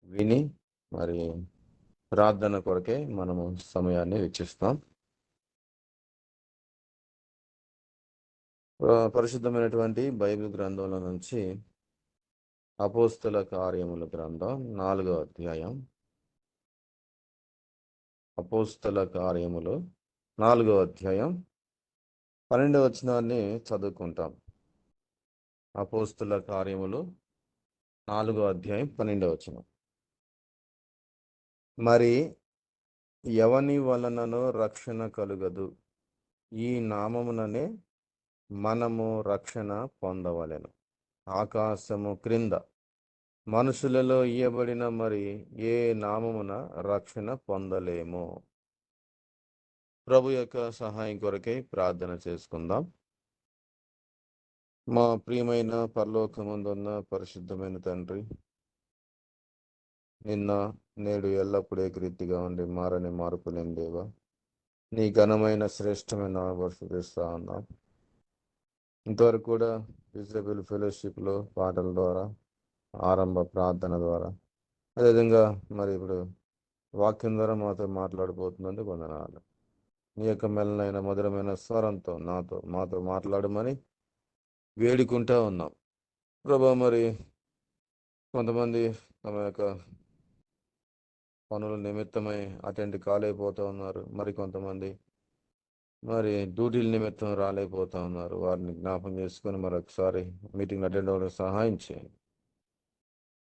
విని మరి ప్రార్థన కొరకే మనము సమయాన్ని వెచ్చిస్తాం. పరిశుద్ధమైనటువంటి బైబిల్ గ్రంథంలో నుంచి అపోస్తల కార్యముల గ్రంథం 4వ అధ్యాయం. అపోస్తల కార్యములు 4వ అధ్యాయం 12వ వచనాన్ని చదువుకుంటాం. అపోస్తల కార్యములు 4వ అధ్యాయం 12వ వచనం. మరి ఎవని వలననో రక్షణ కలుగదు, ఈ నామముననే మనము రక్షణ పొందవలెను. ఆకాశము క్రింద మనుషులలో ఇయ్యబడిన మరి ఏ నామమున రక్షణ పొందలేము. ప్రభు యొక్క సహాయం కొరకై ప్రార్థన చేసుకుందాం. మా ప్రియమైన పరలోకమందున్న పరిశుద్ధమైన తండ్రి, నిన్న నేడు ఎల్లప్పుడూ ఏకరీతిగా ఉండి మారని మార్పు లేని దేవా, నీ ఘనమైన శ్రేష్టమైన వర్షిస్తా ఉన్నాం. ఇంతవరకు కూడా విజిబుల్ ఫెలోషిప్లో పాటల ద్వారా, ఆరంభ ప్రార్థన ద్వారా, అదేవిధంగా మరి ఇప్పుడు వాక్యం ద్వారా మాతో మాట్లాడిపోతున్నందుకు వందనాలు. నీ యొక్క మెల్లనైన మధురమైన స్వరంతో మాతో మాట్లాడమని వేడుకుంటా ఉన్నాం ప్రభా. మరి కొంతమంది తమ యొక్క పనుల నిమిత్తమై అటెండ్ కాలేకపోతూ ఉన్నారు, మరి కొంతమంది మరి డ్యూటీల నిమిత్తం రాలేకపోతా ఉన్నారు. వారిని జ్ఞాపకం చేసుకొని మరొకసారి మీటింగ్ అటెండ్ అవ్వడానికి సహాయం చేయండి.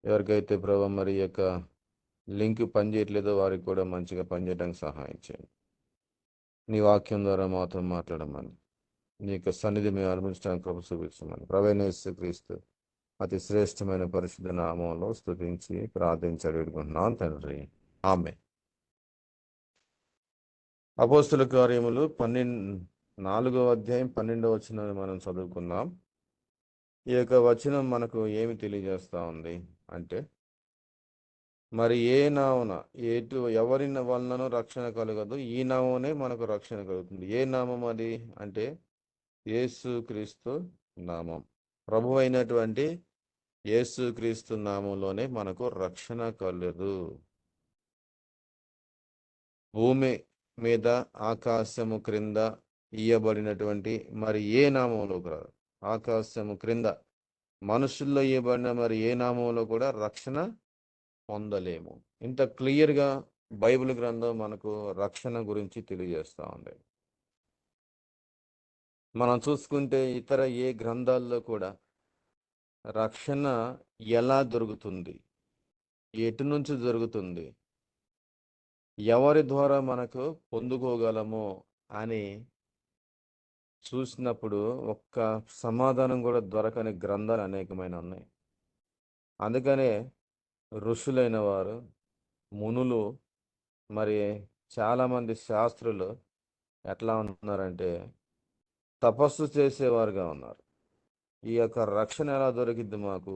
ఎవరికైతే ప్రభా మరి యొక్క లింక్ పనిచేయట్లేదో వారికి కూడా మంచిగా పనిచేయడానికి సహాయం చేయండి. నీ వాక్యం ద్వారా మాతో మాట్లాడమని, నీ యొక్క సన్నిధి మేము అనుభవించడానికి కృప చూపించమని ప్రభువైన యేసుక్రీస్తు అతి శ్రేష్టమైన పరిశుద్ధ నామంలో స్తుతించి ప్రార్థించి అడుగుతున్నాను తండ్రి, ఆమేన్. అపోస్తల కార్యములు 4వ అధ్యాయం 12వ వచనాన్ని మనం చదువుకుందాం. ఈ యొక్క వచనం మనకు ఏమి తెలియజేస్తా ఉంది అంటే, మరి ఏ నామున ఎవరి వలననో రక్షణ కలగదు, ఈ నామనే మనకు రక్షణ కలుగుతుంది. ఏ నామం అది అంటే యేసుక్రీస్తు నామం. ప్రభు అయినటువంటి యేసుక్రీస్తు నామంలోనే మనకు రక్షణ కలదు. భూమి మీద ఆకాశము క్రింద ఇయ్యబడినటువంటి మరి ఏ నామంలో కూడా, ఆకాశము క్రింద మనుషుల్లో ఇయ్యబడిన మరి ఏ నామంలో కూడా రక్షణ పొందలేము. ఇంత క్లియర్గా బైబిల్ గ్రంథం మనకు రక్షణ గురించి తెలియజేస్తూ ఉంది. మనం చూసుకుంటే ఇతర ఏ గ్రంథాల్లో కూడా రక్షణ ఎలా దొరుకుతుంది, ఎటు నుంచి దొరుకుతుంది, ఎవరి ద్వారా మనకు పొందుకోగలము అని చూసినప్పుడు ఒక్క సమాధానం కూడా దొరకని గ్రంథాలు అనేకమైన ఉన్నాయి. అందుకనే ఋషులైన వారు, మునులు, మరి చాలామంది శాస్త్రులు ఎట్లా ఉన్నారంటే తపస్సు చేసేవారుగా ఉన్నారు. ఈ యొక్క రక్షణ ఎలా దొరికిద్ది, మాకు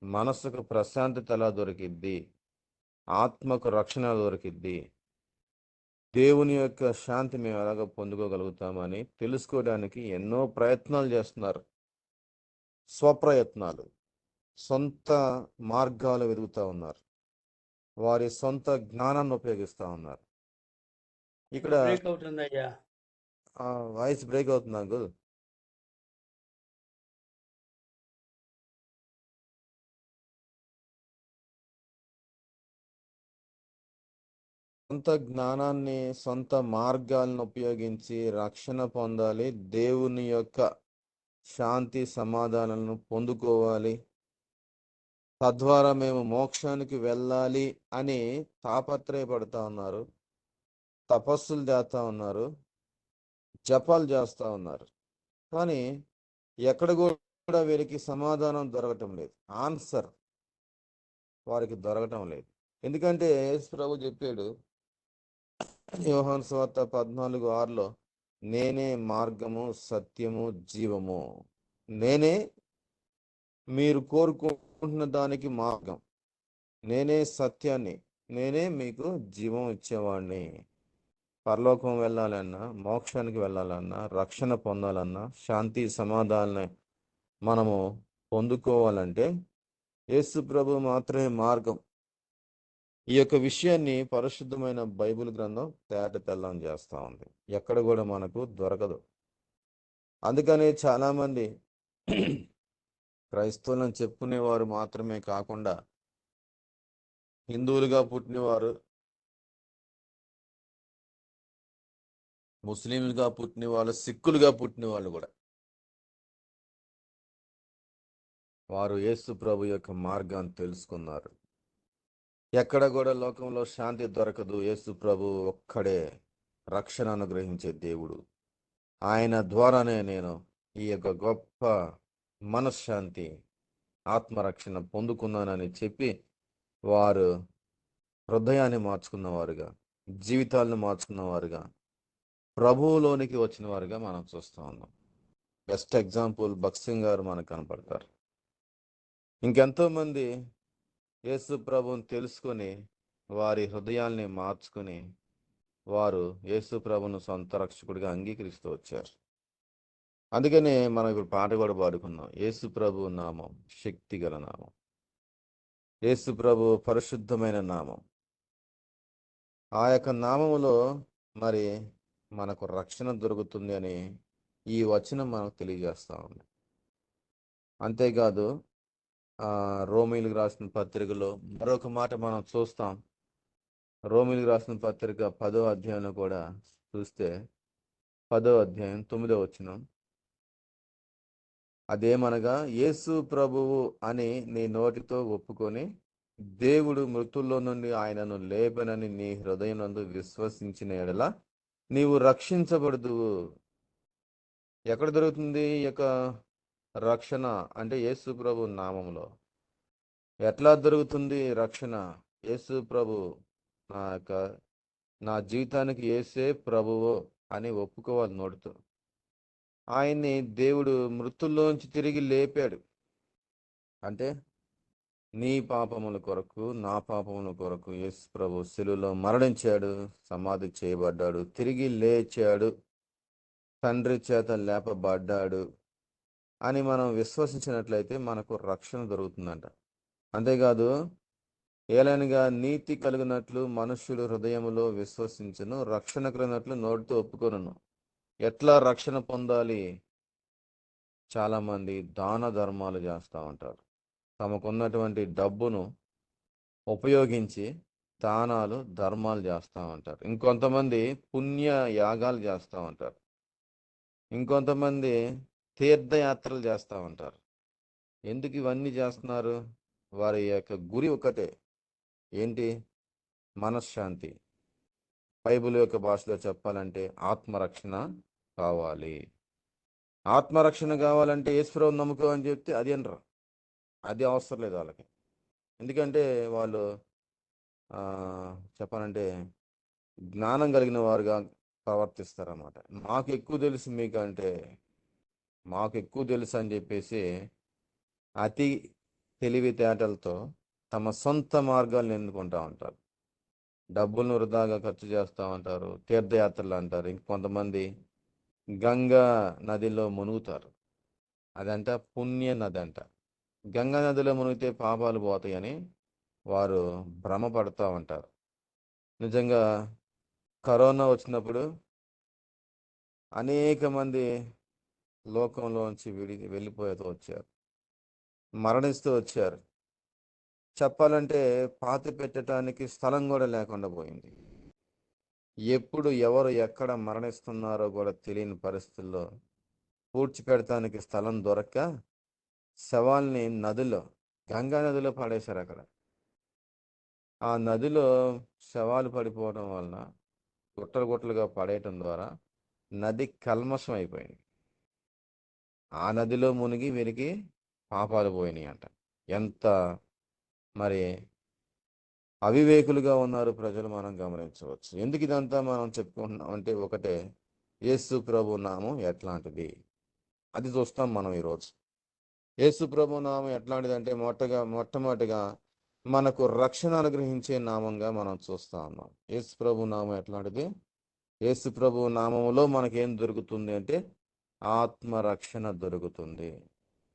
మనస్సుకు ప్రశాంతత ఎలా దొరికిద్ది, ఆత్మకు రక్షణ దొరికిద్ది, దేవుని యొక్క శాంతి మేము ఎలాగ పొందుకోగలుగుతామని తెలుసుకోవడానికి ఎన్నో ప్రయత్నాలు చేస్తున్నారు. స్వప్రయత్నాలు, సొంత మార్గాలు వెతుకుతూ ఉన్నారు, వారి సొంత జ్ఞానాన్ని ఉపయోగిస్తూ ఉన్నారు. ఇక్కడ వాయిస్ బ్రేక్ అవుతుంది అంకుల్. సొంత జ్ఞానాన్ని, సొంత మార్గాలను ఉపయోగించి రక్షణ పొందాలి, దేవుని యొక్క శాంతి సమాధానాలను పొందుకోవాలి, తద్వారా మేము మోక్షానికి వెళ్ళాలి అని తాపత్రయపడుతూ ఉన్నారు. తపస్సులు చేస్తూ ఉన్నారు, జపాలు చేస్తూ ఉన్నారు. కానీ ఎక్కడ కూడా వీరికి సమాధానం దొరకటం లేదు, ఆన్సర్ వారికి దొరకటం లేదు. ఎందుకంటే యేసు ప్రభు చెప్పాడు యోహాను సువార్త 14:6లో, నేనే మార్గము, సత్యము, జీవము. నేనే మీరు కోరుకుంటున్న దానికి మార్గం, నేనే సత్యాన్ని, నేనే మీకు జీవం ఇచ్చేవాడిని. పరలోకం వెళ్ళాలన్నా, మోక్షానికి వెళ్ళాలన్నా, రక్షణ పొందాలన్నా, శాంతి సమాధానాన్ని మనము పొందుకోవాలంటే యేసు ప్రభు మాత్రమే మార్గం. ఈ యొక్క విషయాన్ని పరిశుద్ధమైన బైబిల్ గ్రంథం తేట తెల్లం చేస్తా ఉంది. ఎక్కడ కూడా మనకు దొరకదు. అందుకని చాలామంది క్రైస్తవులను చెప్పుకునేవారు మాత్రమే కాకుండా హిందువులుగా పుట్టినవారు, ముస్లింలుగా పుట్టిన వాళ్ళు, సిక్కులుగా పుట్టిన వాళ్ళు కూడా వారు యేసు ప్రభు యొక్క మార్గాన్ని తెలుసుకున్నారు. ఎక్కడ కూడా లోకంలో శాంతి దొరకదు. యేసు ప్రభు ఒక్కడే రక్షణ అనుగ్రహించే దేవుడు. ఆయన ద్వారానే నేను ఈ యొక్క గొప్ప మనశ్శాంతి, ఆత్మరక్షణ పొందుకున్నానని చెప్పి వారు హృదయాన్ని మార్చుకున్నవారుగా, జీవితాలను మార్చుకున్నవారుగా, ప్రభువులోనికి వచ్చిన వారుగా మనం చూస్తూ ఉన్నాం. బెస్ట్ ఎగ్జాంపుల్ భగత్ సింగ్ గారు మనకు కనపడతారు. ఇంకెంతో మంది యేసు ప్రభువుని తెలుసుకొని వారి హృదయాల్ని మార్చుకొని వారు యేసు ప్రభువును సొంత రక్షకుడిగా అంగీకరిస్తూ వచ్చారు. అందుకనే మనం ఇప్పుడు పాట కూడా పాడుకున్నాం. యేసు ప్రభు నామం శక్తి గల నామం, యేసు ప్రభు పరిశుద్ధమైన నామం. ఆ యొక్క నామములో మరి మనకు రక్షణ దొరుకుతుంది అని ఈ వచనం మనకు తెలియజేస్తా ఉంది. అంతేకాదు రోమీలకు రాసిన పత్రికలో మరొక మాట మనం చూస్తాం. రోమీలకు రాసిన పత్రిక 10వ అధ్యాయంలో కూడా చూస్తే 10వ అధ్యాయం 9వ వచనం, అదేమనగా యేసు ప్రభువు అని నీ నోటితో ఒప్పుకొని దేవుడు మృతుల్లో నుండి ఆయనను లేపనని నీ హృదయం నందు విశ్వసించిన ఎడల నీవు రక్షించబడుదువు. ఎక్కడ దొరుకుతుంది ఈ యొక్క రక్షణ అంటే యేసు ప్రభు నామంలో. ఎట్లా దొరుకుతుంది రక్షణ? యేసు ప్రభు నా జీవితానికి యేసే ప్రభువు అని ఒప్పుకోవాలి నోటితో. ఆయన్ని దేవుడు మృతుల్లోంచి తిరిగి లేపాడు. అంటే నీ పాపముల కొరకు, నా పాపముల కొరకు యేసు ప్రభు శిలువలో మరణించాడు, సమాధి చేయబడ్డాడు, తిరిగి లేచాడు, తండ్రి చేత లేపబడ్డాడు అని మనం విశ్వసించినట్లయితే మనకు రక్షణ దొరుకుతుందంట. అంతేకాదు, ఏలైనగా నీతి కలిగినట్లు మనుష్యుడు హృదయములో విశ్వసించును, రక్షణ కలిగినట్లు నోటితో ఒప్పుకొనును. ఎట్లా రక్షణ పొందాలి? చాలామంది దాన ధర్మాలు చేస్తూ ఉంటారు. తమకున్నటువంటి డబ్బును ఉపయోగించి దానాలు, ధర్మాలు చేస్తూ ఉంటారు. ఇంకొంతమంది పుణ్య యాగాలు చేస్తూ ఉంటారు. ఇంకొంతమంది తీర్థయాత్రలు చేస్తూ ఉంటారు. ఎందుకు ఇవన్నీ చేస్తున్నారు? వారి యొక్క గురి ఒకటే, ఏంటి? మనశ్శాంతి. బైబిల్ యొక్క భాషలో చెప్పాలంటే ఆత్మరక్షణ కావాలి. ఆత్మరక్షణ కావాలంటే యేసుప్రభువుని నమ్ముకో అని చెప్తే అది అనరు. అది అవసరం లేదు వాళ్ళకి. ఎందుకంటే వాళ్ళు చెప్పాలంటే జ్ఞానం కలిగిన వారుగా ప్రవర్తిస్తారన్నమాట. మాకు ఎక్కువ తెలుసు మీకంటే, మాకు ఎక్కువ తెలుసు అని చెప్పేసి అతి తెలివితేటలతో తమ సొంత మార్గాలను ఎన్నుకుంటా ఉంటారు. డబ్బులను వృధాగా ఖర్చు చేస్తూ ఉంటారు. తీర్థయాత్రలు అంటారు. ఇంకొంతమంది గంగా నదిలో మునుగుతారు. అదంట పుణ్య నది అంట. గంగా నదిలో మునిగితే పాపాలు పోతాయని వారు భ్రమపడుతూ ఉంటారు. నిజంగా కరోనా వచ్చినప్పుడు అనేక మంది లోకంలోంచి వెళ్ళిపోతూ వచ్చారు, మరణిస్తూ వచ్చారు. చెప్పాలంటే పాతి పెట్టడానికి స్థలం కూడా లేకుండా పోయింది. ఎప్పుడు ఎవరు ఎక్కడ మరణిస్తున్నారో కూడా తెలియని పరిస్థితుల్లో పూడ్చిపెడటానికి స్థలం దొరక్క శవాల్ని నదిలో, గంగా నదిలో పడేశారు. అక్కడ ఆ నదిలో శవాలు పడిపోవడం వలన గుట్టలు గుట్టలుగా పడేయటం ద్వారా నది కల్మషం అయిపోయింది. ఆ నదిలో మునిగి వీరికి పాపాలు పోయినాయి అంట. ఎంత మరి అవివేకులుగా ఉన్నారు ప్రజలు, మనం గమనించవచ్చు. ఎందుకు ఇదంతా మనం చెప్పుకుంటున్నాం అంటే ఒకటే, యేసు ప్రభు నామం ఎట్లాంటిది అది చూస్తాం మనం ఈరోజు. యేసు ప్రభు నామం ఎట్లాంటిది అంటే మొట్టమొదటిగా మనకు రక్షణ అనుగ్రహించే నామంగా మనం చూస్తా ఉన్నాం. యేసు ప్రభు నామం ఎట్లాంటిది? యేసు ప్రభు నామములో మనకేం దొరుకుతుంది అంటే ఆత్మరక్షణ దొరుకుతుంది.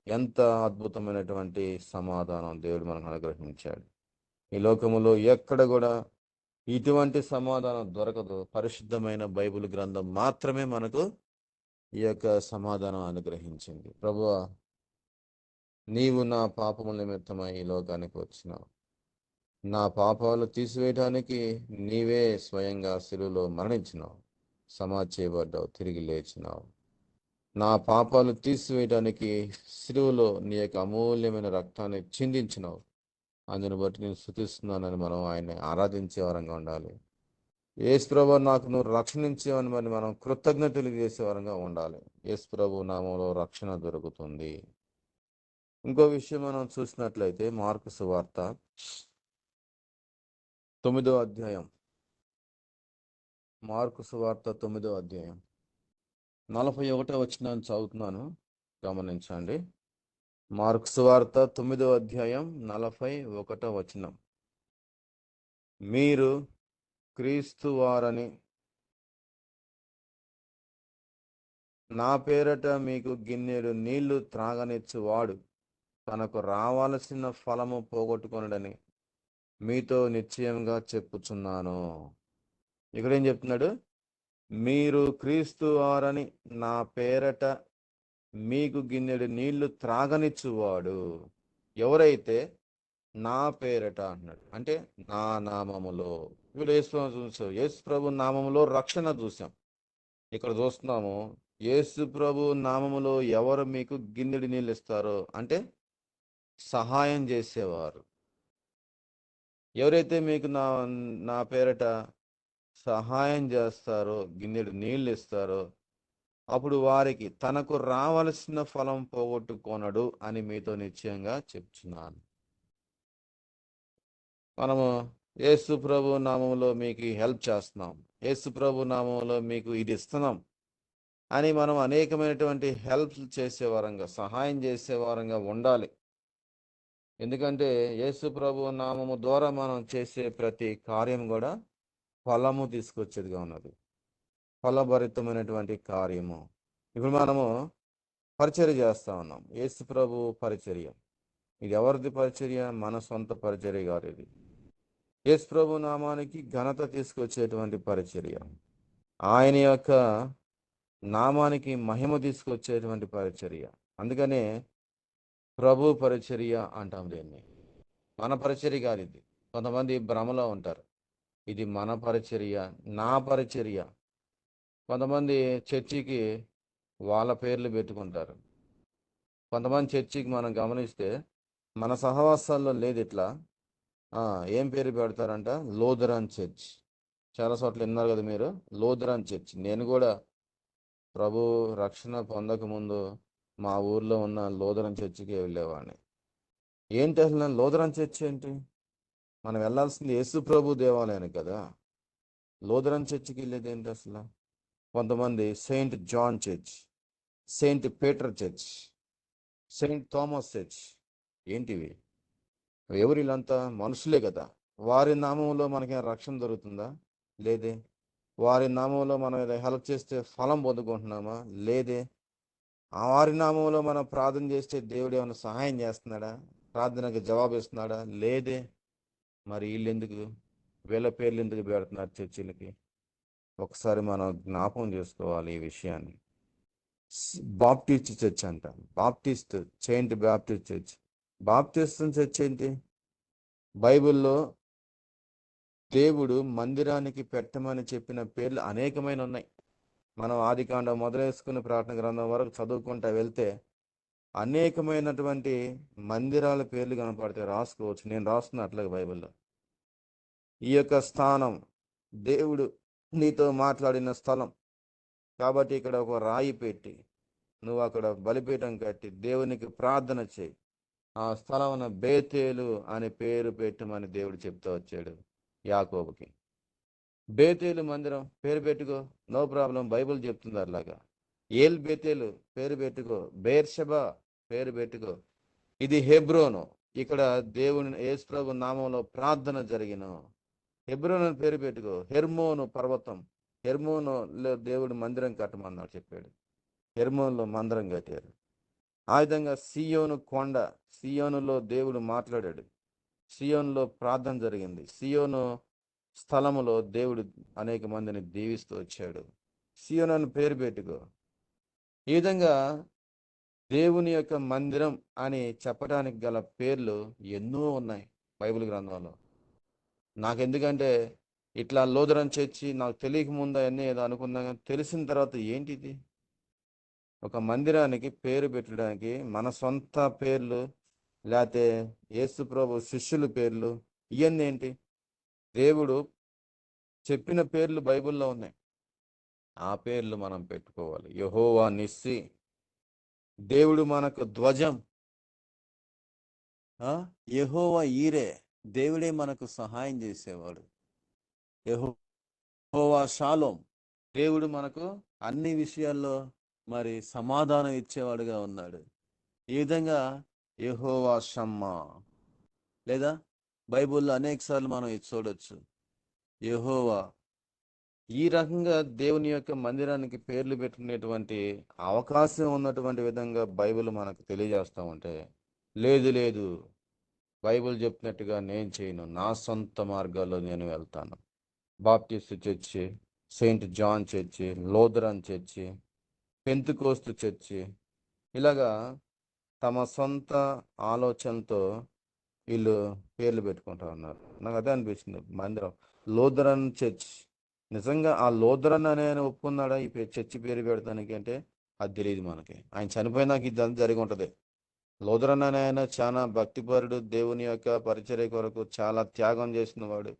ఎంత అద్భుతమైనటువంటి సమాధానం దేవుడు మనకు అనుగ్రహించాడు. ఈ లోకములో ఎక్కడ కూడా ఇటువంటి సమాధానం దొరకదు. పరిశుద్ధమైన బైబిల్ గ్రంథం మాత్రమే మనకు ఈ యొక్క సమాధానం అనుగ్రహించింది. ప్రభువా, నీవు నా పాపముల నిమిత్తమై ఈ లోకానికి వచ్చినావు. నా పాపాలు తీసివేయడానికి నీవే స్వయంగా శిలువలో మరణించినావు, సమాధి చేయబడ్డావు, తిరిగి లేచినావు. నా పాపాలు తీసివేయడానికి శిలువలో నీ యొక్క అమూల్యమైన రక్తాన్ని చిందించినావు. అందుని బట్టి నేను స్తుతిస్తున్నానని మనం ఆయన్ని ఆరాధించే వరంగా ఉండాలి. యేసు ప్రభు, నాకు నువ్వు రక్షణ ఇచ్చేవని మరి మనం కృతజ్ఞతలు చేసే వరంగా ఉండాలి. యేసు ప్రభు నామంలో రక్షణ దొరుకుతుంది. ఇంకో విషయం మనం చూసినట్లయితే మార్కు సువార్త 9వ అధ్యాయం, మార్కు సువార్త 9వ అధ్యాయం 41వ వచనాన్ని చదువుతున్నాను, గమనించండి. మార్కు సువార్త 9వ అధ్యాయం 41వ వచనం. మీరు క్రీస్తు వారని నా పేరట మీకు గిన్నెడు నీళ్లు త్రాగనిచ్చువాడు తనకు రావాల్సిన ఫలము పోగొట్టుకొనడని మీతో నిశ్చయంగా చెప్పుచున్నాను. ఇక్కడేం చెప్తున్నాడు? మీరు క్రీస్తు వారని నా పేరట మీకు గిన్నెడు నీళ్లు త్రాగనిచ్చువాడు. ఎవరైతే నా పేరట అన్నాడు అంటే నా నామములో. ఇప్పుడు యేసు ప్రభు నామములో రక్షణ చూసాం. ఇక్కడ చూస్తున్నాము, యేసు ప్రభు నామములో ఎవరు మీకు గిన్నెడి నీళ్ళు ఇస్తారో అంటే సహాయం చేసేవారు. ఎవరైతే మీకు నా నా పేరట సహాయం చేస్తారో, గిన్నెడు నీళ్ళు ఇస్తారో, అప్పుడు వారికి తనకు రావలసిన ఫలం పోగొట్టుకొనడు అని మీతో నిశ్చయంగా చెప్తున్నాను. మనము యేసు ప్రభు నామంలో మీకు హెల్ప్ చేస్తున్నాం, యేసు ప్రభు నామంలో మీకు ఇది ఇస్తున్నాం అని మనం అనేకమైనటువంటి హెల్ప్ చేసేవారంగా, సహాయం చేసేవారంగా ఉండాలి. ఎందుకంటే యేసు ప్రభు నామము ద్వారా మనం చేసే ప్రతి కార్యం కూడా ఫలము తీసుకొచ్చేదిగా ఉన్నది, ఫలభరితమైనటువంటి కార్యము. ఇప్పుడు మనము పరిచర్య చేస్తా ఉన్నాం, యేసు ప్రభు పరిచర్య. ఇది ఎవరిది పరిచర్య? మన సొంత పరిచర్య కాదు. ఇది యేసు ప్రభు నామానికి ఘనత తీసుకొచ్చేటువంటి పరిచర్య, ఆయన యొక్క నామానికి మహిమ తీసుకొచ్చేటువంటి పరిచర్య. అందుకనే ప్రభు పరిచర్య అంటాం దీన్ని. మన పరిచర్య కాదు ఇది. కొంతమంది భ్రమలో ఉంటారు, ఇది మన పరిచర్య, నా పరిచర్య. కొంతమంది చర్చికి వాళ్ళ పేర్లు పెట్టుకుంటారు. కొంతమంది చర్చికి మనం గమనిస్తే మన సహవాసాల్లో లేదు ఇట్లా. ఏం పేరు పెడతారంట? లోథరన్ చర్చ్. చాలా చోట్ల విన్నారు కదా మీరు, లోథరన్ చర్చ్. నేను కూడా ప్రభు రక్షణ పొందకముందు మా ఊర్లో ఉన్న లోథరన్ చర్చికి వెళ్ళేవాడిని. ఏంటి అసలు లోథరన్ చర్చ్ ఏంటి? మనం వెళ్ళాల్సింది యేసు ప్రభు దేవాలయానికి కదా. లోథరన్ చర్చికి వెళ్ళేది ఏంటి అసలు? కొంతమంది Saint John church, Saint Peter church, Saint Thomas church. ఏంటివి? ఎవరు వీళ్ళంతా? మనుషులే కదా. వారి నామంలో మనకి రక్షణ దొరుకుతుందా? లేదే. వారి నామంలో మనం హెల్ప్ చేస్తే ఫలం పొందుకుంటున్నామా? లేదే. వారి నామంలో మనం ప్రార్థన చేస్తే దేవుడు ఏమైనా సహాయం చేస్తున్నాడా? ప్రార్థనకు జవాబు ఇస్తున్నాడా? లేదే. మరి వీళ్ళు ఎందుకు, వీళ్ళ పేర్లు ఎందుకు పెడుతున్నారు చర్చిలకి? ఒకసారి మనం జ్ఞాపకం చేసుకోవాలి ఈ విషయాన్ని. బాప్టిస్ట్ చర్చ్ అంట, Baptist, Saint Baptist church. Baptist church ఏంటి? బైబిల్లో దేవుడు మందిరానికి పెట్టమని చెప్పిన పేర్లు అనేకమైన ఉన్నాయి. మనం ఆదికాండం మొదలేసుకుని ప్రార్థన గ్రంథం వరకు చదువుకుంటా వెళ్తే అనేకమైనటువంటి మందిరాల పేర్లు కనపడతాయి, రాసుకోవచ్చు. నేను రాస్తున్నా అట్లాగే బైబిల్లో. ఈ యొక్క స్థానం దేవుడు నీతో మాట్లాడిన స్థలం కాబట్టి ఇక్కడ ఒక రాయి పెట్టి నువ్వు అక్కడ బలిపీఠం కట్టి దేవునికి ప్రార్థన చేయి. ఆ స్థలం బేతేలు అనే పేరు పెట్టమని దేవుడు చెప్తూ వచ్చాడు యాకోబుకి. బేతేలు మందిరం పేరు పెట్టుకో, నో ప్రాబ్లం, బైబిల్ చెప్తుంది అలాగా. ఏల్ బేతేలు పేరు పెట్టుకో, బేర్షెబా పేరు పెట్టుకో. ఇది హెబ్రోను, ఇక్కడ దేవుని యేసు ప్రభు నామంలో ప్రార్థన జరిగిన హెబ్రోను పేరు పెట్టుకో. హెర్మోను పర్వతం, హెర్మోనులో దేవుడు మందిరం కట్టమన్నాడు చెప్పాడు. హెర్మోన్లో మందిరం కట్టారు. ఆ విధంగా సియోను కొండ, సియోనులో దేవుడు మాట్లాడాడు. సియోనులో ప్రార్థన జరిగింది. సియోను స్థలములో దేవుడు అనేక మందిని దీవిస్తూ వచ్చాడు. సియోను అని పేరు పెట్టుకో. ఈ విధంగా దేవుని యొక్క మందిరం అని చెప్పడానికి గల పేర్లు ఎన్నో ఉన్నాయి బైబిల్ గ్రంథంలో. నాకెందుకంటే ఇట్లా లోదరని చర్చి నాకు తెలియక ముందు అవన్నీ ఏదో అనుకున్నా, కానీ తెలిసిన తర్వాత ఏంటిది, ఒక మందిరానికి పేరు పెట్టడానికి మన సొంత పేర్లు, లేకపోతే యేసు ప్రభు శిష్యుల పేర్లు, ఇవన్నీ ఏంటి? దేవుడు చెప్పిన పేర్లు బైబిల్లో ఉన్నాయి, ఆ పేర్లు మనం పెట్టుకోవాలి. యెహోవా నిస్సి, దేవుడు మనకు ధ్వజం. యెహోవా ఈరే, దేవుడే మనకు సహాయం చేసేవాడు. యెహోవా షాలోం, దేవుడు మనకు అన్ని విషయాల్లో మరి సమాధానం ఇచ్చేవాడుగా ఉన్నాడు. ఈ విధంగా యెహోవా షమ్మా, లేదా బైబిల్లో అనేక సార్లు మనం ఇది చూడొచ్చు, యెహోవా. ఈ రకంగా దేవుని యొక్క మందిరానికి పేర్లు పెట్టుకునేటువంటి అవకాశం ఉన్నటువంటి విధంగా బైబిల్ మనకు తెలియజేస్తా ఉంటే, లేదు లేదు, బైబిల్ చెప్పినట్టుగా నేను చేయను, నా సొంత మార్గాల్లో నేను వెళ్తాను. Baptist church, saint John church, Lutheran church, Pentecost church, ఇలాగా తమ సొంత ఆలోచనతో వీళ్ళు పేర్లు పెట్టుకుంటా ఉన్నారు. నాకు అదే అనిపించింది. మందిరం లోదరన్ చర్చ్, నిజంగా ఆ లోదరన్ అనే ఆయన ఒప్పుకున్నాడా ఈ చర్చి పేరు పెడతానికి అంటే అది తెలియదు మనకి. ఆయన చనిపోయినాక ఇది జరిగి ఉంటుంది. లోదరన్ అనే ఆయన చాలా భక్తిపరుడు, దేవుని యొక్క పరిచర్య కొరకు చాలా త్యాగం చేసిన వాడు.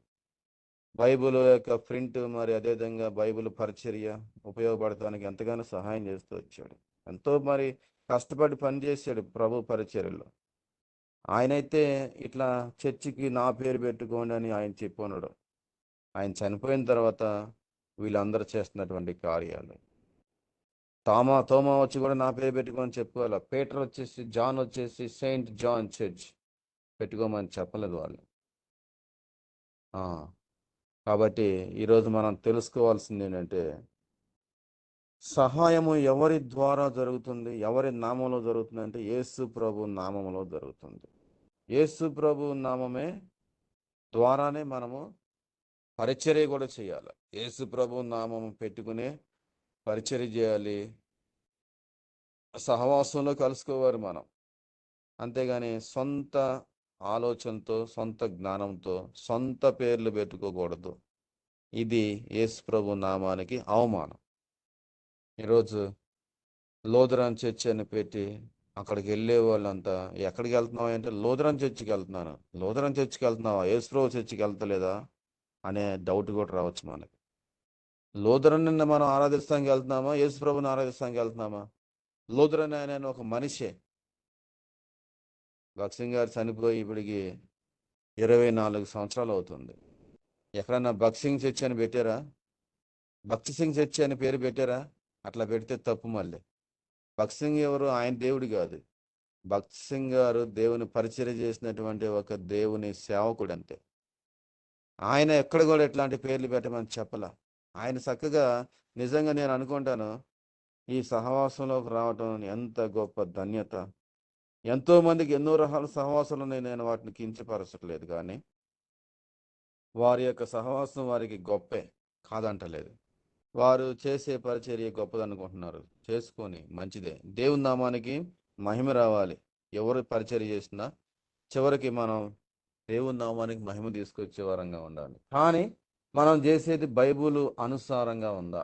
బైబిల్ యొక్క ప్రింట్, మరి అదేవిధంగా బైబిల్ పరిచర్య ఉపయోగపడటానికి ఎంతగానో సహాయం చేస్తూ వచ్చాడు. ఎంతో మరి కష్టపడి పనిచేసాడు ప్రభు పరిచర్యలో. ఆయనైతే ఇట్లా చర్చికి నా పేరు పెట్టుకోండి అని ఆయన చెప్పన్నాడు. ఆయన చనిపోయిన తర్వాత వీళ్ళందరూ చేస్తున్నటువంటి కార్యాలు, తోమా వచ్చి కూడా నా పేరు పెట్టుకోమని చెప్పుకోవాలి. పీటర్ వచ్చేసి, జాన్ వచ్చేసి సెయింట్ జాన్ చర్చ్ పెట్టుకోమని చెప్పలేదు వాళ్ళు. కాబట్టి ఈరోజు మనం తెలుసుకోవాల్సింది ఏంటంటే, సహాయము ఎవరి ద్వారా జరుగుతుంది, ఎవరి నామంలో జరుగుతుంది అంటే యేసు ప్రభు నామంలో జరుగుతుంది. యేసు ప్రభు నామమే ద్వారానే మనము పరిచర్య కూడా చేయాలి. యేసు ప్రభు నామం పెట్టుకునే పరిచర్య చేయాలి, సహవాసంలో కలుసుకోవాలి మనం. అంతేగాని సొంత ఆలోచనతో, సొంత జ్ఞానంతో సొంత పేర్లు పెట్టుకోకూడదు. ఇది యేసు ప్రభు నామానికి అవమానం. ఈరోజు లోదరన్ చర్చ్ అని పెట్టి అక్కడికి వెళ్ళే వాళ్ళంతా ఎక్కడికి వెళ్తున్నావు అంటే లోదరన్ చర్చికి వెళ్తున్నాను. లోదరన్ చర్చికి వెళ్తున్నావా, యేసు ప్రభు చర్చికి వెళ్తలేదా అనే డౌట్ కూడా రావచ్చు మనకి. లోదరన్ మనం ఆరాధిస్తానికి వెళ్తున్నామా, యేసు ప్రభుని ఆరాధిస్తానికి వెళ్తున్నామా? లోదరన్ ఆయన ఒక మనిషే. భగత్ సింగ్ గారు చనిపోయి ఇప్పటికి 24 సంవత్సరాలు అవుతుంది. ఎక్కడన్నా భగత్ సింగ్ చర్చి అని పెట్టారా? భక్తి సింగ్ చర్చి అని పేరు పెట్టారా? అట్లా పెడితే తప్పు. మళ్ళీ భగత్ సింగ్ ఎవరు? ఆయన దేవుడు కాదు. భగత్ సింగ్ గారు దేవుని పరిచర్య చేసినటువంటి ఒక దేవుని సేవకుడు అంతే. ఆయన ఎక్కడ కూడా ఎట్లాంటి పేర్లు పెట్టమని చెప్పలా. ఆయన చక్కగా, నిజంగా నేను అనుకుంటాను, ఈ సహవాసంలోకి రావటం ఎంత గొప్ప ధన్యత. ఎంతో మందికి ఎన్నో రకాల సహవాసాలు ఉన్నాయి, నేను వాటిని కించపరచట్లేదు, కానీ వారి యొక్క సహవాసం వారికి గొప్పే, కాదంటలేదు. వారు చేసే పరిచర్య గొప్పదనుకుంటున్నారు, చేసుకొని మంచిదే. దేవుని నామానికి మహిమ రావాలి. ఎవరు పరిచర్య చేసినా చివరికి మనం దేవుని నామానికి మహిమ తీసుకొచ్చే వారంగా ఉండాలి. కానీ మనం చేసేది బైబుల్ అనుసారంగా ఉందా,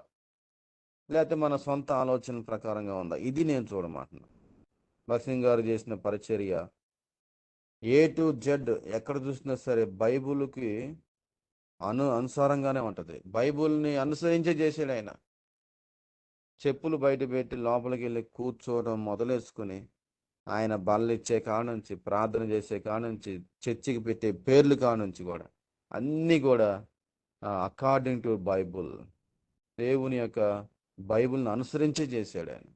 లేకపోతే మన సొంత ఆలోచన ప్రకారంగా ఉందా, ఇది నేను చూడమంటున్నా. భగత్ సింగ్ గారు చేసిన పరిచర్య A to Z ఎక్కడ చూసినా సరే బైబుల్కి అనుసారంగానే ఉంటుంది. బైబుల్ని అనుసరించే చేసాడు ఆయన. చెప్పులు బయట పెట్టి లోపలికి వెళ్ళి కూర్చోవడం మొదలేసుకుని, ఆయన బల్ల ఇచ్చే కాడ నుంచి, ప్రార్థన చేసే కాడ నుంచి, చర్చికి పెట్టే పేర్లు కాడ నుంచి కూడా అన్నీ కూడా అకార్డింగ్ టు బైబుల్, దేవుని యొక్క బైబుల్ని అనుసరించే చేశాడు ఆయన.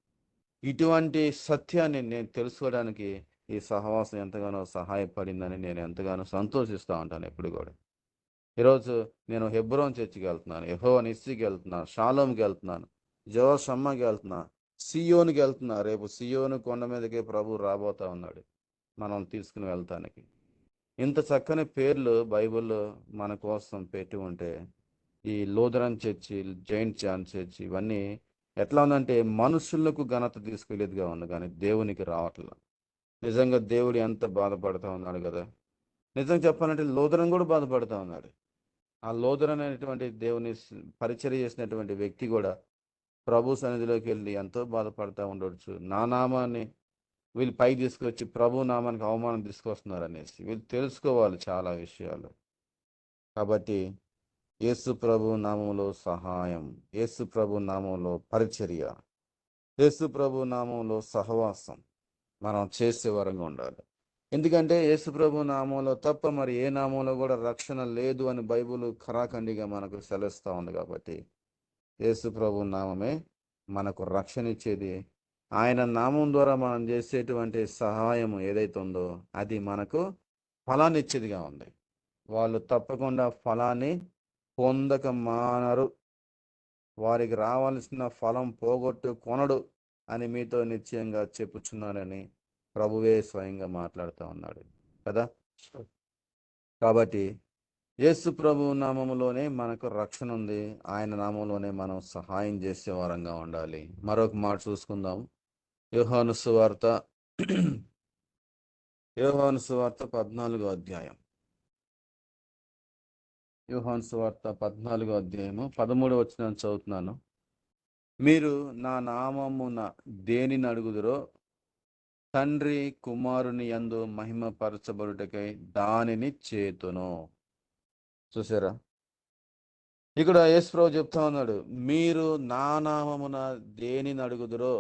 ఇటువంటి సత్యాన్ని నేను తెలుసుకోవడానికి ఈ సహవాసం ఎంతగానో సహాయపడిందని నేను ఎంతగానో సంతోషిస్తూ ఉంటాను ఎప్పుడు కూడా. ఈరోజు నేను హెబ్రోన్ చర్చికి వెళ్తున్నాను, యెహోవా నిస్సికి వెళ్తున్నాను, షాలోమ్కి వెళ్తున్నాను, జోషమ్మకి వెళ్తున్నా, సియోనుకి వెళ్తున్నా. రేపు సియోను కొండ మీదకే ప్రభు రాబోతా ఉన్నాడు మనం తీసుకుని వెళ్తానికి. ఇంత చక్కని పేర్లు బైబిల్లో మన కోసం పెట్టి ఉంటే ఈ Lutheran church, Saint John church ఇవన్నీ ఎట్లా ఉందంటే మనుషులకు ఘనత తీసుకెళ్ళేదిగా ఉంది కానీ దేవునికి రావట్లేదు. నిజంగా దేవుడు ఎంత బాధపడుతూ ఉన్నాడు కదా. నిజంగా చెప్పాలంటే లూథరన్ కూడా బాధపడుతూ ఉన్నాడు. ఆ లూథరన్ అనేటువంటి దేవుని పరిచర్య చేసినటువంటి వ్యక్తి కూడా ప్రభు సన్నిధిలోకి వెళ్ళి ఎంతో బాధపడతా ఉండొచ్చు. నా నామాన్ని వీళ్ళు పైకి తీసుకొచ్చి ప్రభు నామానికి అవమానం తీసుకొస్తున్నారు అనేసి వీళ్ళు తెలుసుకోవాలి చాలా విషయాలు. కాబట్టి యేసు ప్రభు నామంలో సహాయం, యేసు ప్రభు నామంలో పరిచర్య, యేసు ప్రభు నామంలో సహవాసం మనం చేసే వరంగా ఉండాలి. ఎందుకంటే యేసు ప్రభు నామంలో తప్ప మరి ఏ నామంలో కూడా రక్షణ లేదు అని బైబిల్ ఖరాఖండిగా మనకు సెలవుస్తూ ఉంది. కాబట్టి యేసు ప్రభు నామమే మనకు రక్షణ ఇచ్చేది. ఆయన నామం ద్వారా మనం చేసేటువంటి సహాయం ఏదైతే ఉందో అది మనకు ఫలాన్ని ఇచ్చేదిగా ఉంది. వాళ్ళు తప్పకుండా ఫలాన్ని పొందక మానరు, వారికి రావాల్సిన ఫలం పోగొట్టు కొనడు అని మీతో నిశ్చయంగా చెప్పుచున్నానని ప్రభువే స్వయంగా మాట్లాడుతూ ఉన్నాడు కదా. కాబట్టి యేసు ప్రభు నామములోనే మనకు రక్షణ ఉంది. ఆయన నామంలోనే మనం సహాయం చేసే వారంగా ఉండాలి. మరొక మాట చూసుకుందాం. యోహాను సువార్త 14వ అధ్యాయం. యోహాను సువార్త 14వ అధ్యాయము 13వ వచనం చదువుతున్నాను. మీరు నా నామమున దేనిని అడుగుదురో తండ్రి కుమారుని యందు మహిమపరచబడుటకై దానిని చేతును. చూసారా, ఇక్కడ యేసుప్రభు చెప్తా ఉన్నాడు, మీరు నా నామమున దేనిని అడుగుదురో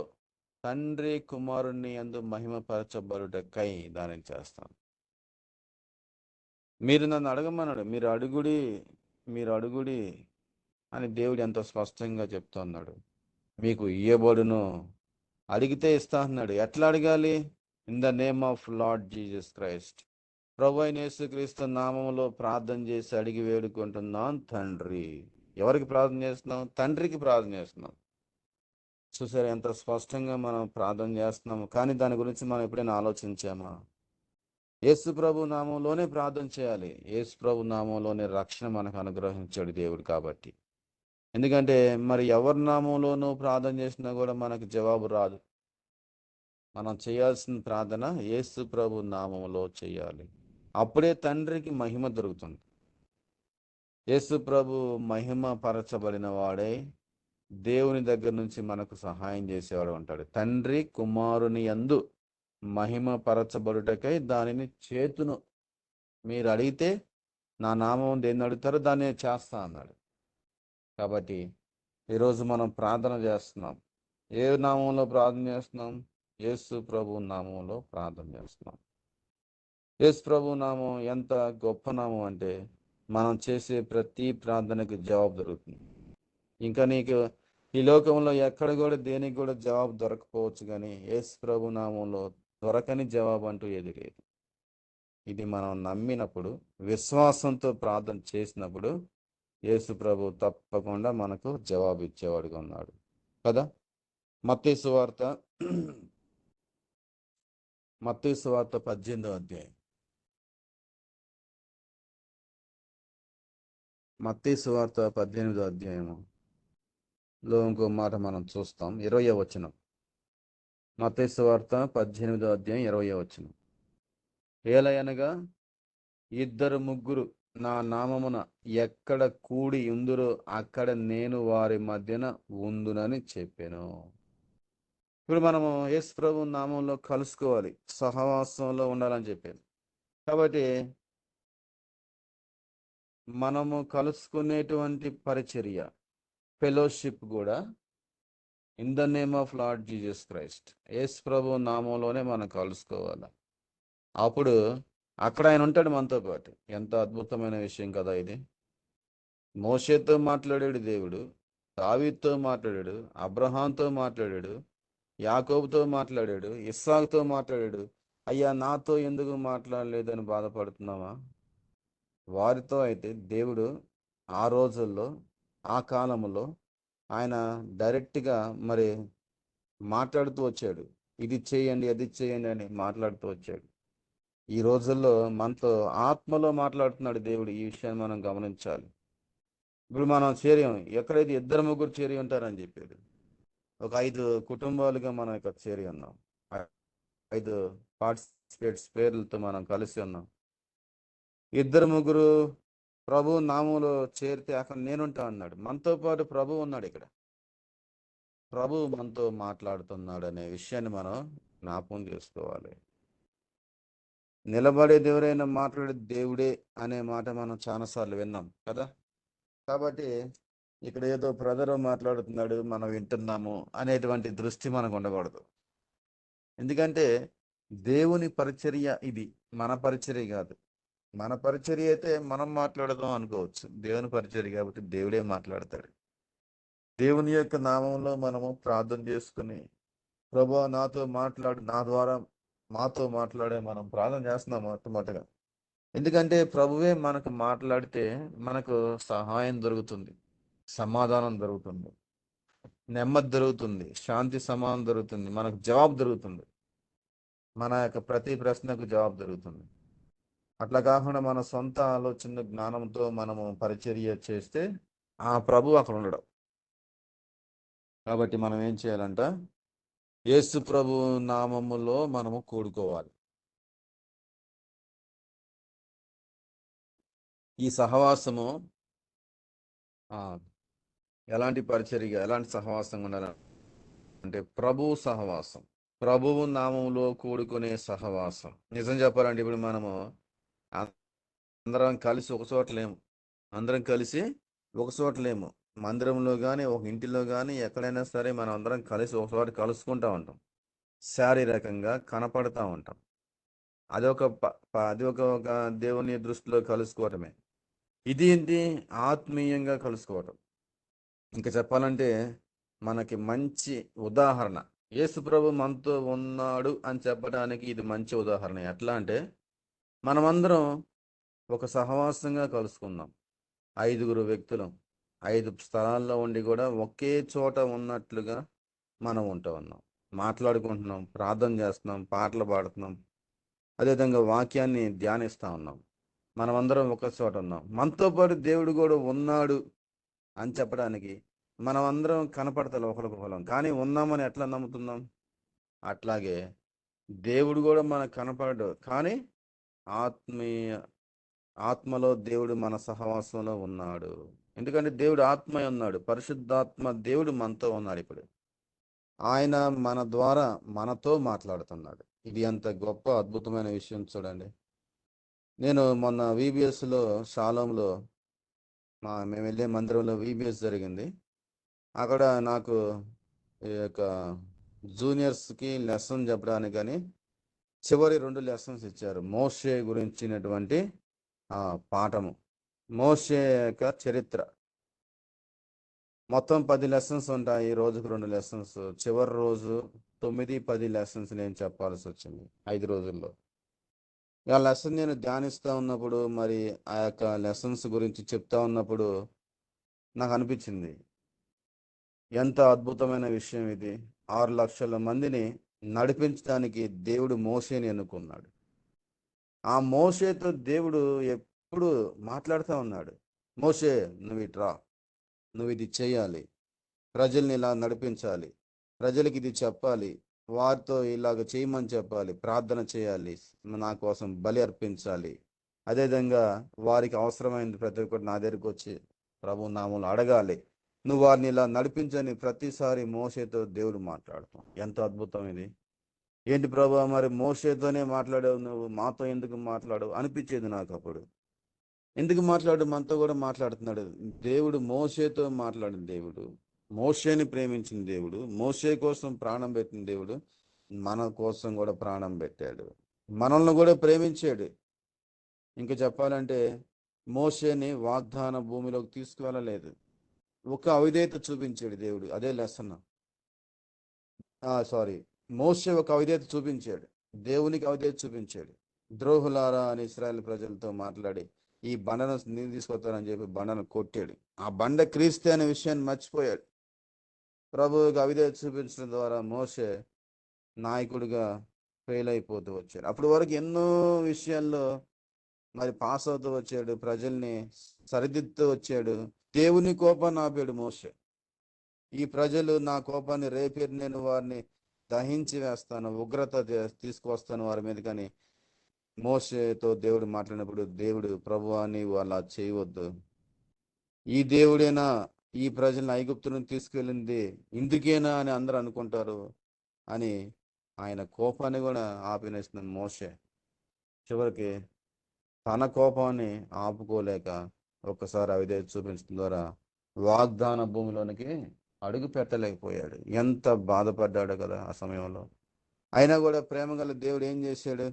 తండ్రి కుమారుని యందు మహిమపరచబడుటకై దానిని చేస్తాను. మీరు నన్ను అడగమన్నాడు, మీరు అడుగుడి అని దేవుడు ఎంతో స్పష్టంగా చెప్తున్నాడు. మీకు ఇయ్యబడును, అడిగితే ఇస్తా అన్నాడు. ఎట్లా అడగాలి? In the name of lord Jesus Christ, ప్రభు అయిన యేసుక్రీస్తు నామములో ప్రార్థన చేసి అడిగి వేడుకుంటున్నాం తండ్రి. ఎవరికి ప్రార్థన చేస్తున్నాం? తండ్రికి ప్రార్థన చేస్తున్నాం. చూసారు ఎంత స్పష్టంగా మనం ప్రార్థన చేస్తున్నాము. కానీ దాని గురించి మనం ఎప్పుడైనా ఆలోచించామా? యేసు ప్రభు నామంలోనే ప్రార్థన చేయాలి. యేసు ప్రభు నామంలోనే రక్షణ మనకు అనుగ్రహించాడు దేవుడు. కాబట్టి ఎందుకంటే మరి ఎవరి నామంలోనూ ప్రార్థన చేసినా కూడా మనకు జవాబు రాదు. మనం చేయాల్సిన ప్రార్థన యేసు ప్రభు నామంలో చేయాలి. అప్పుడే తండ్రికి మహిమ దొరుకుతుంది. యేసు ప్రభు మహిమ పరచబడిన వాడే దేవుని దగ్గర నుంచి మనకు సహాయం చేసేవాడు ఉంటాడు. తండ్రి కుమారుని యందు మహిమ పరచబడుటకై దానిని చేతును. మీరు అడిగితే నా నామం దేన్ని అడుగుతారో దాన్ని చేస్తా అన్నాడు. కాబట్టి ఈరోజు మనం ప్రార్థన చేస్తున్నాం. ఏ నామంలో ప్రార్థన చేస్తున్నాం? యేసు ప్రభు నామంలో ప్రార్థన చేస్తున్నాం. యేసు ప్రభు నామం ఎంత గొప్ప నామం అంటే మనం చేసే ప్రతి ప్రార్థనకు జవాబు దొరుకుతుంది. ఇంకా నీకు ఈ లోకంలో ఎక్కడ కూడా దేనికి కూడా జవాబు దొరకపోవచ్చు, కానీ యేసు ప్రభు నామంలో దొరకని జవాబు అంటూ ఏది లేదు. ఇది మనం నమ్మినప్పుడు, విశ్వాసంతో ప్రార్థన చేసినప్పుడు యేసు ప్రభు తప్పకుండా మనకు జవాబు ఇచ్చేవాడుగా ఉన్నాడు కదా. మత్తయి సువార్త 18వ అధ్యాయం. మత్తయి సువార్త 18వ అధ్యాయంలో ఇంకో మాట మనం చూస్తాం. 20వ వచనం. మత్తయి సువార్త 18వ అధ్యాయం 20వ వచనం. ఏలయనగా ఇద్దరు ముగ్గురు నా నామమున ఎక్కడ కూడి ఉందురో అక్కడ నేను వారి మధ్యన ఉందునని చెప్పాను. ఇప్పుడు మనము యేసు ప్రభు నామంలో కలుసుకోవాలి, సహవాసంలో ఉండాలని చెప్పాను. కాబట్టి మనము కలుసుకునేటువంటి పరిచర్య, ఫెలోషిప్ కూడా in the name of lord Jesus Christ, యేసు ప్రభు నామంలోనే మనం కలుసుకోవాలి. అప్పుడు అక్కడ ఆయన ఉంటాడు మనతో పాటు. ఎంత అద్భుతమైన విషయం కదా ఇది. మోషేతో మాట్లాడాడు దేవుడు, దావీదుతో మాట్లాడాడు, అబ్రహాంతో మాట్లాడాడు, యాకోబుతో మాట్లాడాడు, ఇస్సాకుతో మాట్లాడాడు. అయ్యా నాతో ఎందుకు మాట్లాడలేదని బాధపడుతున్నావా? వారితో అయితే దేవుడు ఆ రోజుల్లో, ఆ కాలంలో ఆయన డైరెక్ట్గా మరి మాట్లాడుతూ వచ్చాడు. ఇది చేయండి, అది చేయండి అని మాట్లాడుతూ వచ్చాడు. ఈ రోజుల్లో మనతో ఆత్మలో మాట్లాడుతున్నాడు దేవుడు. ఈ విషయాన్ని మనం గమనించాలి. ఇప్పుడు మనం చేరాం, ఎక్కడైతే ఇద్దరు ముగ్గురు చేరి ఉంటారని చెప్పాడు. ఒక 5 కుటుంబాలుగా మనం ఇక్కడ చేరి ఉన్నాం. 5 పార్టిసిపేట్స్ పేర్లతో మనం కలిసి ఉన్నాం. ఇద్దరు ముగ్గురు ప్రభు నామంలో చేరితే అక్కడ నేనుంటా అన్నాడు. మనతో పాటు ప్రభు ఉన్నాడు. ఇక్కడ ప్రభు మనతో మాట్లాడుతున్నాడు అనే విషయాన్ని మనం జ్ఞాపకం చేసుకోవాలి. నిలబడే దేవుడైనా మాట్లాడే దేవుడే అనే మాట మనం చాలాసార్లు విన్నాం కదా. కాబట్టి ఇక్కడ ఏదో బ్రదర్ మాట్లాడుతున్నాడు మనం వింటున్నాము అనేటువంటి దృష్టి మనకు ఉండకూడదు. ఎందుకంటే దేవుని పరిచర్య ఇది, మన పరిచర్య కాదు. మన పరిచర్య అయితే మనం మాట్లాడదాం అనుకోవచ్చు. దేవుని పరిచర్య కాబట్టి దేవుడే మాట్లాడతాడు. దేవుని యొక్క నామంలో మనము ప్రార్థన చేసుకుని, ప్రభువా నాతో మాట్లాడు, నా ద్వారా మాతో మాట్లాడే మనం ప్రార్థన చేస్తున్నాం మొట్టమొదటిగా. ఎందుకంటే ప్రభువే మనకు మాట్లాడితే మనకు సహాయం దొరుకుతుంది, సమాధానం దొరుకుతుంది, నెమ్మది దొరుకుతుంది, శాంతి సమాధానం దొరుకుతుంది, మనకు జవాబు దొరుకుతుంది, మన యొక్క ప్రతి ప్రశ్నకు జవాబు దొరుకుతుంది. అట్లా కాకుండా మన సొంత ఆలోచన జ్ఞానంతో మనము పరిచర్య చేస్తే ఆ ప్రభు అక్కడ ఉండడం. కాబట్టి మనం ఏం చేయాలంట? యేసు ప్రభు నామములో మనము కూడుకోవాలి. ఈ సహవాసము ఎలాంటి పరిచర్య, ఎలాంటి సహవాసం ఉండాలి అంటే ప్రభు సహవాసం, ప్రభువు నామంలో కూడుకునే సహవాసం. నిజం చెప్పాలంటే ఇప్పుడు మనము అందరం కలిసి ఒక చోట లేము. అందరం కలిసి ఒక చోట లేము. మందిరంలో కానీ, ఒక ఇంటిలో కానీ, ఎక్కడైనా సరే మనం అందరం కలిసి ఒక చోట కలుసుకుంటా ఉంటాం. శారీరకంగా కనపడతా ఉంటాం. అది ఒక దేవుని దృష్టిలో కలుసుకోవటమే. ఇది ఏంటి? ఆత్మీయంగా కలుసుకోవటం. ఇంకా చెప్పాలంటే మనకి మంచి ఉదాహరణ యేసు ప్రభు మనతో ఉన్నాడు అని చెప్పడానికి ఇది మంచి ఉదాహరణ. ఎట్లా అంటే మనమందరం ఒక సహవాసంగా కలుసుకుందాం. 5 వ్యక్తులం 5 స్థలాల్లో ఉండి కూడా ఒకే చోట ఉన్నట్లుగా మనం ఉన్నాం, మాట్లాడుకుంటున్నాం, ప్రార్థన చేస్తున్నాం, పాటలు పాడుతున్నాం, అదేవిధంగా వాక్యాన్ని ధ్యానిస్తూ ఉన్నాం. మనమందరం ఒక చోట ఉన్నాం. మనతో పాటు దేవుడు కూడా ఉన్నాడు అని చెప్పడానికి మనం అందరం కనపడతాం ఒకరికొకరం, కానీ ఉన్నామని ఎట్లా నమ్ముతున్నాం? అట్లాగే దేవుడు కూడా మనకు కనపడడు, కానీ ఆత్మలో దేవుడు మన సహవాసంలో ఉన్నాడు. ఎందుకంటే దేవుడు ఆత్మ ఉన్నాడు, పరిశుద్ధాత్మ దేవుడు మనతో ఉన్నాడు. ఇప్పుడు ఆయన మన ద్వారా మనతో మాట్లాడుతున్నాడు. ఇది అంత గొప్ప అద్భుతమైన విషయం చూడండి. నేను మొన్న VBSలో శాలోంలో మేము వెళ్ళే మందిరంలో VBS జరిగింది. అక్కడ నాకు ఈ యొక్క జూనియర్స్కి లెసన్ చెప్పడానికి కానీ చివరి 2 లెసన్స్ ఇచ్చారు. మోషే గురించినటువంటి పాఠము, మోషే యొక్క చరిత్ర. మొత్తం 10 లెసన్స్ ఉంటాయి. రోజుకు 2 లెసన్స్. చివరి రోజు 9, 10 లెసన్స్ నేను చెప్పాల్సి వచ్చింది 5 రోజుల్లో. ఆ లెసన్ నేను ధ్యానిస్తూ ఉన్నప్పుడు, మరి ఆ యొక్క లెసన్స్ గురించి చెప్తా ఉన్నప్పుడు నాకు అనిపించింది, ఎంత అద్భుతమైన విషయం ఇది. 6 లక్షల మందిని నడిపించడానికి దేవుడు మోషేని ఎన్నుకున్నాడు. ఆ మోషేతో దేవుడు ఎప్పుడు మాట్లాడుతూ ఉన్నాడు. మోషే, నువ్వు ఇట్రా, నువ్వు ఇది చేయాలి, ప్రజల్ని ఇలా నడిపించాలి, ప్రజలకి ఇది చెప్పాలి, వారితో ఇలాగ చేయమని చెప్పాలి, ప్రార్థన చేయాలి, నా కోసం బలి అర్పించాలి, అదేవిధంగా వారికి అవసరమైనది ప్రతి ఒక్కటి నా దగ్గరికి వచ్చి ప్రభు నామములో అడగాలి, నువ్వు వారిని ఇలా నడిపించని ప్రతిసారి మోషేతో దేవుడు మాట్లాడతాం. ఎంత అద్భుతం ఇది! ఏంటి ప్రభు, మరి మోషేతోనే మాట్లాడావు, నువ్వు మాతో ఎందుకు మాట్లాడవు అనిపించేది నాకు అప్పుడు. ఎందుకు మాట్లాడు, మనతో కూడా మాట్లాడుతున్నాడు దేవుడు. మోషేతో మాట్లాడిన దేవుడు, మోషేని ప్రేమించిన దేవుడు, మోషే కోసం ప్రాణం పెట్టిన దేవుడు మన కోసం కూడా ప్రాణం పెట్టాడు, మనల్ని కూడా ప్రేమించాడు. ఇంకా చెప్పాలంటే మోషేని వాగ్దాన భూమిలోకి తీసుకువెళ్ళలేదు, ఒక అవిధేయత చూపించాడు దేవుడు. అదే లెసన్. మోషే ఒక అవిధేయత చూపించాడు, దేవునికి అవిధేయత చూపించాడు. ద్రోహులారా అని ఇశ్రాయేలు ప్రజలతో మాట్లాడి ఈ బండను నీళ్ళు తీసుకొస్తానని చెప్పి బండను కొట్టాడు. ఆ బండ క్రీస్తే అనే విషయాన్ని మర్చిపోయాడు. ప్రభువుకి అవిధేయత చూపించడం ద్వారా మోషే నాయకుడిగా ఫెయిల్ అయిపోతూ వచ్చాడు. అప్పటి వరకు ఎన్నో విషయాల్లో మరి పాస్ అవుతూ వచ్చాడు, ప్రజల్ని సరిదిద్దుతూ వచ్చాడు. దేవుని కోపాన్ని ఆపాడు మోషే. ఈ ప్రజలు నా కోపాన్ని రేపేరు, నేను వారిని దహించి వేస్తాను, ఉగ్రత తీసుకువస్తాను వారి మీద. కానీ మోషేతో దేవుడు మాట్లాడినప్పుడు, దేవుడు, ప్రభువా నీవు అలా చేయవద్దు, ఈ దేవుడేనా ఈ ప్రజలను ఐగుప్తు నుంచి తీసుకెళ్ళింది, ఇందుకేనా అని అందరూ అనుకుంటారు అని ఆయన కోపాన్ని కూడా ఆపినేస్తున్నాను మోషే. చివరికి తన కోపాన్ని ఆపుకోలేక ఒక్కసారి అవిధేయత చూపించడం ద్వారా వాగ్దాన భూమిలోనికి అడుగు పెట్టలేకపోయాడు. ఎంత బాధపడ్డాడు కదా ఆ సమయంలో. అయినా కూడా ప్రేమగల దేవుడు ఏం చేశాడు?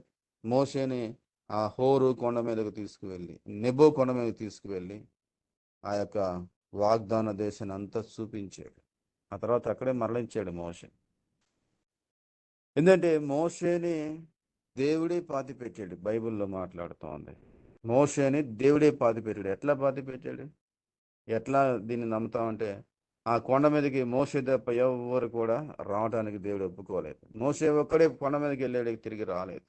మోషేని ఆ హోరు కొండ మీదకు తీసుకువెళ్ళి, నెబో కొండ మీదకి తీసుకువెళ్ళి ఆ యొక్క వాగ్దాన దేశాన్ని అంతా చూపించాడు. ఆ తర్వాత అక్కడే మరలించాడు మోషే. ఎందుకంటే మోషేని దేవుడే పాతి పెట్టాడు. బైబిల్లో మాట్లాడుతోంది, మోషేని దేవుడే పాతి పెట్టాడు. ఎట్లా పాతి పెట్టాడు? ఎట్లా దీన్ని నమ్ముతామంటే, ఆ కొండ మీదకి మోషే తప్ప ఎవరు కూడా రావడానికి దేవుడు ఒప్పుకోలేదు. మోషే ఒక్కడే కొండ మీదకి వెళ్ళాడు, తిరిగి రాలేదు.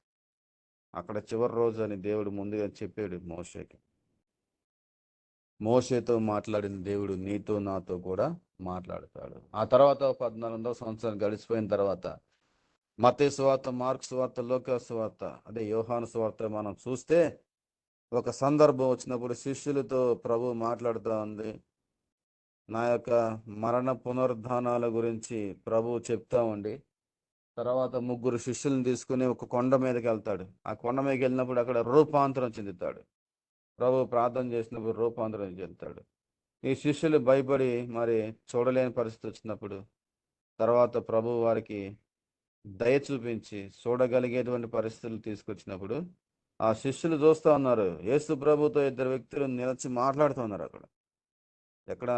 అక్కడ చివరి రోజు అని దేవుడు ముందుగా చెప్పాడు మోషేకి. మోషేతో మాట్లాడిన దేవుడు నీతో నాతో కూడా మాట్లాడతాడు. ఆ తర్వాత 14వ సంవత్సరం గడిచిపోయిన తర్వాత మత్తయి సువార్త, మార్కు సువార్త, లూకా సువార్త, అదే యోహాను సువార్త మనం చూస్తే ఒక సందర్భం వచ్చినప్పుడు శిష్యులతో ప్రభు మాట్లాడుతూ ఉంది. నా యొక్క మరణ పునరుద్ధానాల గురించి ప్రభు చెప్తా ఉండి తర్వాత 3 శిష్యులను తీసుకుని ఒక కొండ మీదకి వెళ్తాడు. ఆ కొండ మీదకి వెళ్ళినప్పుడు అక్కడ రూపాంతరం చెందుతాడు. ప్రభు ప్రార్థన చేసినప్పుడు రూపాంతరం చెందుతాడు. ఈ శిష్యులు భయపడి మరి చూడలేని పరిస్థితి వచ్చినప్పుడు తర్వాత ప్రభు వారికి దయ చూపించి చూడగలిగేటువంటి పరిస్థితులు తీసుకొచ్చినప్పుడు ఆ శిష్యులు చూస్తూ ఉన్నారు, యేసు ప్రభుతో 2 వ్యక్తులు నిలిచి మాట్లాడుతున్నారు అక్కడ. ఎక్కడ?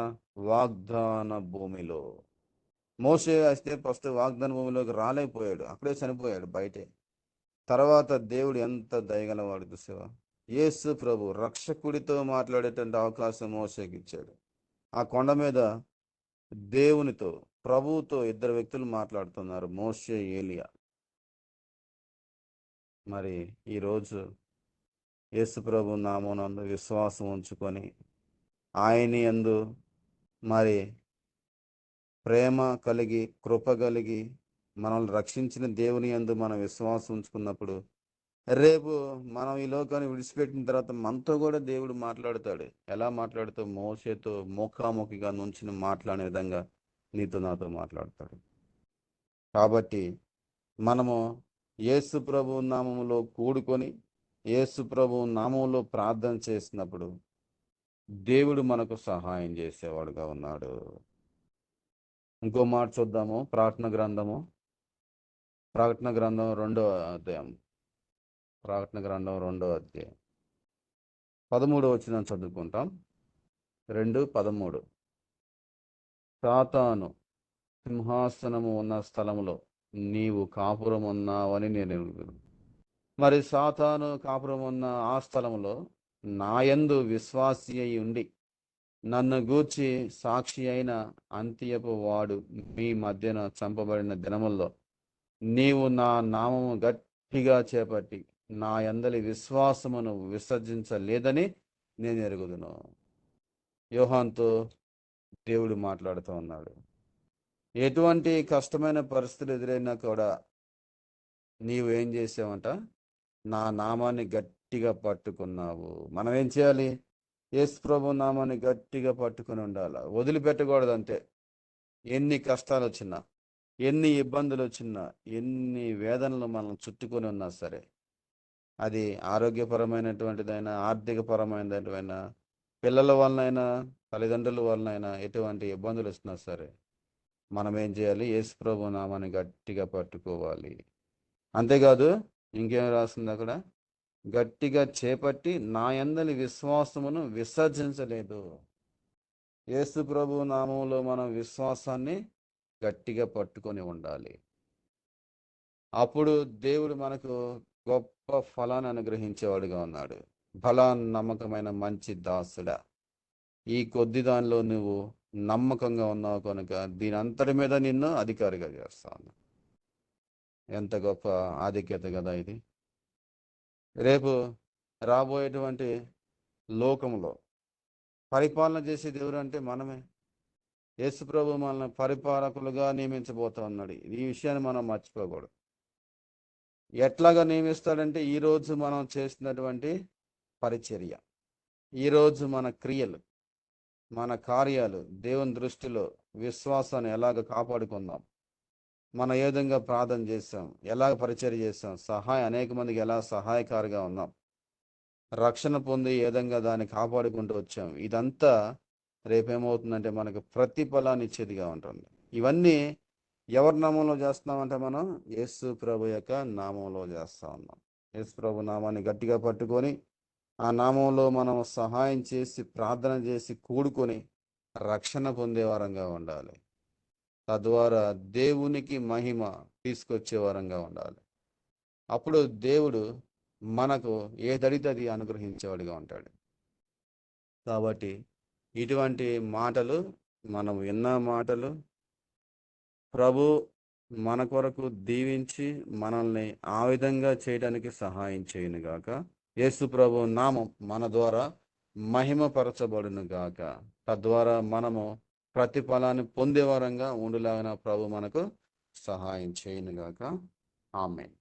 వాగ్దాన భూమిలో. మోషే అయితే ఫస్ట్ వాగ్దాన భూమిలోకి రాలేకపోయాడు, అక్కడే చనిపోయాడు బయటే. తర్వాత దేవుడు ఎంత దయగలవాడు చూసావా? యేసు ప్రభు రక్షకుడితో మాట్లాడేటువంటి అవకాశం మోషేకి ఇచ్చాడు. ఆ కొండ మీద దేవునితో, ప్రభువుతో 2 వ్యక్తులు మాట్లాడుతున్నారు, మోషే, ఏలియా. మరి ఈరోజు యేసు ప్రభు నామమునందు విశ్వాసం ఉంచుకొని ఆయన యందు మరి ప్రేమ కలిగి, కృప కలిగి, మనల్ని రక్షించిన దేవుని యందు మనం విశ్వాసం ఉంచుకున్నప్పుడు రేపు మనం ఈ లోకాన్ని విడిచిపెట్టిన తర్వాత మనతో కూడా దేవుడు మాట్లాడతాడు. ఎలా మాట్లాడుతూ? మోషేతో ముఖాముఖిగా నుంచుని మాట్లాడే విధంగా నీతో నాతో మాట్లాడతాడు. కాబట్టి మనము యేసు ప్రభు నామములో కూడుకొని యేసు ప్రభు నామములో ప్రార్థన చేసినప్పుడు దేవుడు మనకు సహాయం చేసేవాడుగా ఉన్నాడు. ఇంకో మాట చూద్దాము. ప్రకటన గ్రంథం 2వ అధ్యాయం. ప్రకటన గ్రంథం 2వ అధ్యాయం 13వ వచనం చదువుకుంటాం. 2:13. సాతాను సింహాసనము ఉన్న స్థలములో నీవు కాపురం ఉన్నావని నేను ఎరుగుదును. మరి సాతాను కాపురం ఉన్న ఆ స్థలంలో నాయందు విశ్వాసి అయి ఉండి నన్ను గూర్చి సాక్షి అయిన అంత్యపు వాడు మీ మధ్యన చంపబడిన దినముల్లో నీవు నా నామము గట్టిగా చేపట్టి నా యందలి విశ్వాసమును విసర్జించలేదని నేను ఎరుగుదును. యోహానుతో దేవుడు మాట్లాడుతూ ఉన్నాడు. ఎటువంటి కష్టమైన పరిస్థితులు ఎదురైనా కూడా నీవు ఏం చేసావంట? నా నామాన్ని గట్టిగా పట్టుకున్నావు. మనం ఏం చేయాలి? యేసు ప్రభు నామాన్ని గట్టిగా పట్టుకుని ఉండాలి, వదిలిపెట్టకూడదు. అంతే. ఎన్ని కష్టాలు వచ్చినా, ఎన్ని ఇబ్బందులు వచ్చినా, ఎన్ని వేదనలు మనం చుట్టుకొని ఉన్నా సరే, అది ఆరోగ్యపరమైనటువంటిదైనా, ఆర్థికపరమైనటువంటిదైనా, పిల్లల వలనైనా, తల్లిదండ్రుల వలనైనా, ఎటువంటి ఇబ్బందులు వచ్చినా సరే మనం ఏం చేయాలి? యేసు ప్రభు నామాన్ని గట్టిగా పట్టుకోవాలి. అంతేకాదు, ఇంకేం రాస్తుంది అక్కడ? గట్టిగా చేపట్టి నా యందలి విశ్వాసమును విసర్జించలేదు. యేసు ప్రభు నామంలో మనం విశ్వాసాన్ని గట్టిగా పట్టుకొని ఉండాలి. అప్పుడు దేవుడు మనకు గొప్ప ఫలాన్ని అనుగ్రహించేవాడుగా ఉన్నాడు. ఫలా నమ్మకమైన మంచి దాసుడా, ఈ కొద్ది దానిలో నువ్వు నమ్మకంగా ఉన్నావు కనుక దీని అంతటి మీద నిన్ను అధికారిగా చేస్తాను. ఎంత గొప్ప ఆధిక్యత కదా ఇది. రేపు రాబోయేటువంటి లోకంలో పరిపాలన చేసే దేవుడు అంటే మనమే. యేసు ప్రభు మనల్ని పరిపాలకులుగా నియమించబోతా ఉన్నాడు. ఈ విషయాన్ని మనం మర్చిపోకూడదు. ఎట్లాగా నియమిస్తాడంటే, ఈరోజు మనం చేస్తున్నటువంటి పరిచర్య, ఈరోజు మన క్రియలు, మన కార్యాలు దేవుని దృష్టిలో విశ్వాసాన్ని ఎలాగ కాపాడుకుందాం, మనం ఏ విధంగా ప్రార్థన చేస్తాం, ఎలాగ పరిచర్య చేస్తాం, అనేక మందికి ఎలా సహాయకారిగా ఉన్నాం, రక్షణ పొంది ఏ విధంగా దాన్ని కాపాడుకుంటూ వచ్చాం, ఇదంతా రేపేమవుతుందంటే మనకు ప్రతిఫలాన్ని ఇచ్చేదిగా ఉంటుంది. ఇవన్నీ ఎవరి నామంలో చేస్తున్నామంటే మనం యేసు ప్రభు యొక్క నామంలో చేస్తా ఉన్నాం. యేసు ప్రభు నామాన్ని గట్టిగా పట్టుకొని ఆ నామంలో మనం సహాయం చేసి ప్రార్థన చేసి కూడుకొని రక్షణ పొందే వారంగా ఉండాలి. తద్వారా దేవునికి మహిమ తీసుకొచ్చే వారంగా ఉండాలి. అప్పుడు దేవుడు మనకు ఏదడితే అది అనుగ్రహించేవాడిగా ఉంటాడు. కాబట్టి ఇటువంటి మాటలు, మనం విన్న మాటలు ప్రభు మన కొరకు దీవించి మనల్ని ఆ విధంగా చేయడానికి సహాయం చేయను గాక. యేసు ప్రభు నామం మన ద్వారా మహిమపరచబడును గాక. తద్వారా మనము ప్రతిఫలాన్ని పొందేవారంగా ఉండులాగిన ప్రభు మనకు సహాయం చేయను గాక. ఆమేన్.